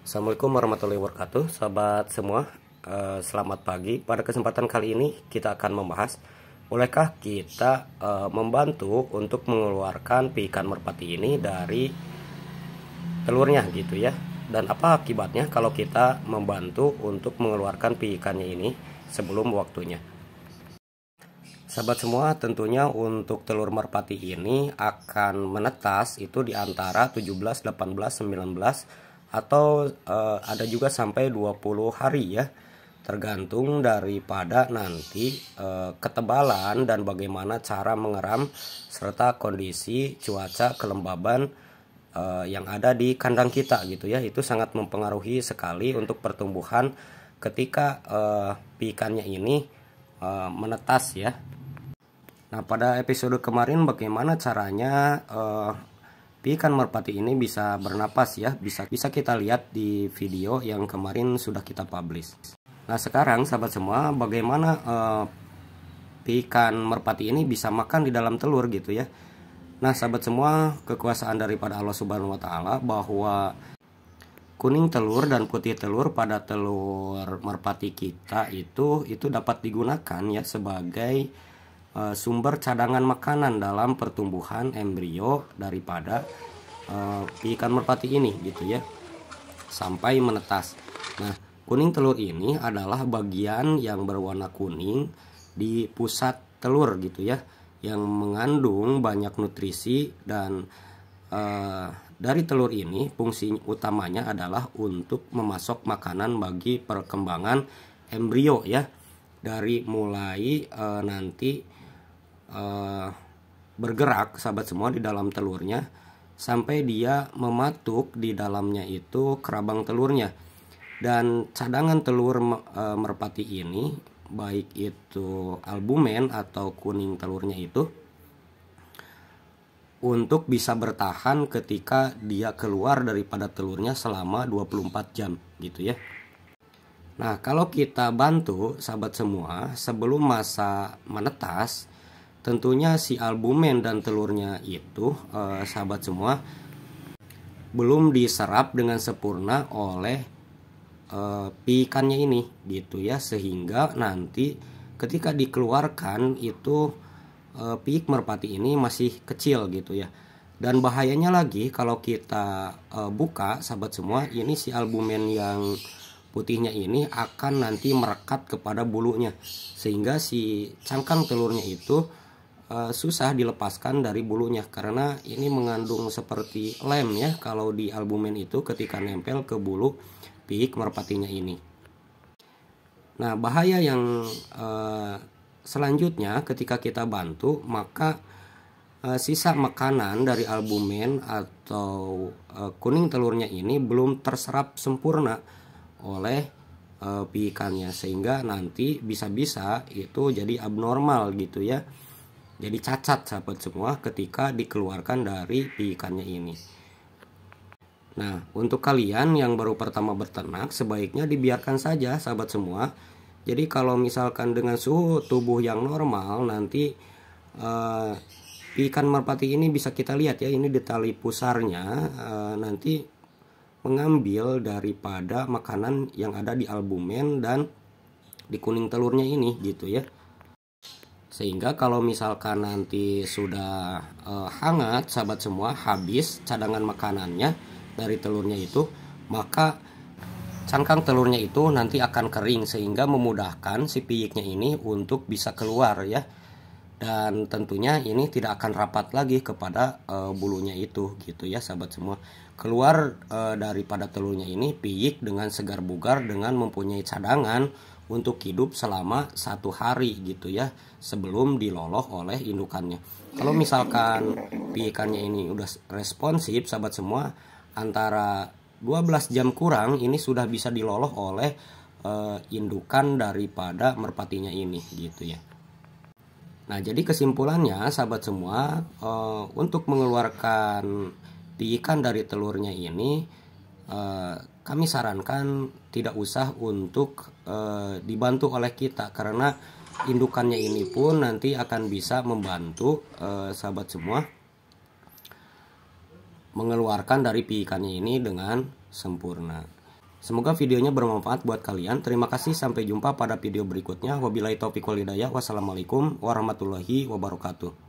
Assalamualaikum warahmatullahi wabarakatuh, sahabat semua. Selamat pagi. Pada kesempatan kali ini kita akan membahas, bolehkah kita membantu untuk mengeluarkan piikan merpati ini dari telurnya gitu ya. Dan apa akibatnya kalau kita membantu untuk mengeluarkan piikannya ini sebelum waktunya. Sahabat semua, tentunya untuk telur merpati ini akan menetas itu di antara 17, 18, 19 atau ada juga sampai 20 hari ya, tergantung daripada nanti ketebalan dan bagaimana cara mengeram serta kondisi cuaca kelembaban yang ada di kandang kita gitu ya. Itu sangat mempengaruhi sekali untuk pertumbuhan ketika piikannya ini menetas ya. Nah, pada episode kemarin bagaimana caranya piikan merpati ini bisa bernapas ya, bisa kita lihat di video yang kemarin sudah kita publish. Nah, sekarang sahabat semua, bagaimana piikan merpati ini bisa makan di dalam telur gitu ya. Nah, sahabat semua, kekuasaan daripada Allah Subhanahu wa taala bahwa kuning telur dan putih telur pada telur merpati kita itu dapat digunakan ya sebagai sumber cadangan makanan dalam pertumbuhan embrio daripada piikan merpati ini gitu ya, sampai menetas. Nah, kuning telur ini adalah bagian yang berwarna kuning di pusat telur gitu ya, yang mengandung banyak nutrisi. Dan dari telur ini fungsi utamanya adalah untuk memasok makanan bagi perkembangan embrio ya, dari mulai nanti bergerak sahabat semua di dalam telurnya sampai dia mematuk di dalamnya itu kerabang telurnya. Dan cadangan telur merpati ini, baik itu albumen atau kuning telurnya itu, untuk bisa bertahan ketika dia keluar daripada telurnya selama 24 jam gitu ya. Nah, kalau kita bantu sahabat semua sebelum masa menetas, tentunya si albumen dan telurnya itu sahabat semua belum diserap dengan sempurna oleh piikannya ini gitu ya, sehingga nanti ketika dikeluarkan itu piik merpati ini masih kecil gitu ya. Dan bahayanya lagi kalau kita buka sahabat semua, ini si albumen yang putihnya ini akan nanti merekat kepada bulunya, sehingga si cangkang telurnya itu susah dilepaskan dari bulunya, karena ini mengandung seperti lem ya kalau di albumen itu ketika nempel ke bulu piik merpatinya ini. Nah, bahaya yang selanjutnya ketika kita bantu, maka sisa makanan dari albumen atau kuning telurnya ini belum terserap sempurna oleh piikannya, sehingga nanti bisa-bisa itu jadi abnormal gitu ya, jadi cacat sahabat semua ketika dikeluarkan dari piikannya ini. Nah, untuk kalian yang baru pertama berternak, sebaiknya dibiarkan saja sahabat semua. Jadi kalau misalkan dengan suhu tubuh yang normal, nanti piikan merpati ini bisa kita lihat ya, ini di tali pusarnya nanti mengambil daripada makanan yang ada di albumen dan di kuning telurnya ini gitu ya. Sehingga kalau misalkan nanti sudah hangat sahabat semua, habis cadangan makanannya dari telurnya itu, maka cangkang telurnya itu nanti akan kering, sehingga memudahkan si piiknya ini untuk bisa keluar ya. Dan tentunya ini tidak akan rapat lagi kepada bulunya itu gitu ya sahabat semua. Keluar daripada telurnya ini piik dengan segar bugar, dengan mempunyai cadangan untuk hidup selama 1 hari gitu ya, sebelum diloloh oleh indukannya. Kalau misalkan piikannya ini udah responsif sahabat semua, antara 12 jam kurang ini sudah bisa diloloh oleh indukan daripada merpatinya ini gitu ya. Nah, jadi kesimpulannya sahabat semua, untuk mengeluarkan piikan dari telurnya ini kami sarankan tidak usah untuk dibantu oleh kita, karena indukannya ini pun nanti akan bisa membantu sahabat semua mengeluarkan dari piikannya ini dengan sempurna. Semoga videonya bermanfaat buat kalian. Terima kasih, sampai jumpa pada video berikutnya. Wabillahi taufiq wal hidayah. Wassalamualaikum warahmatullahi wabarakatuh.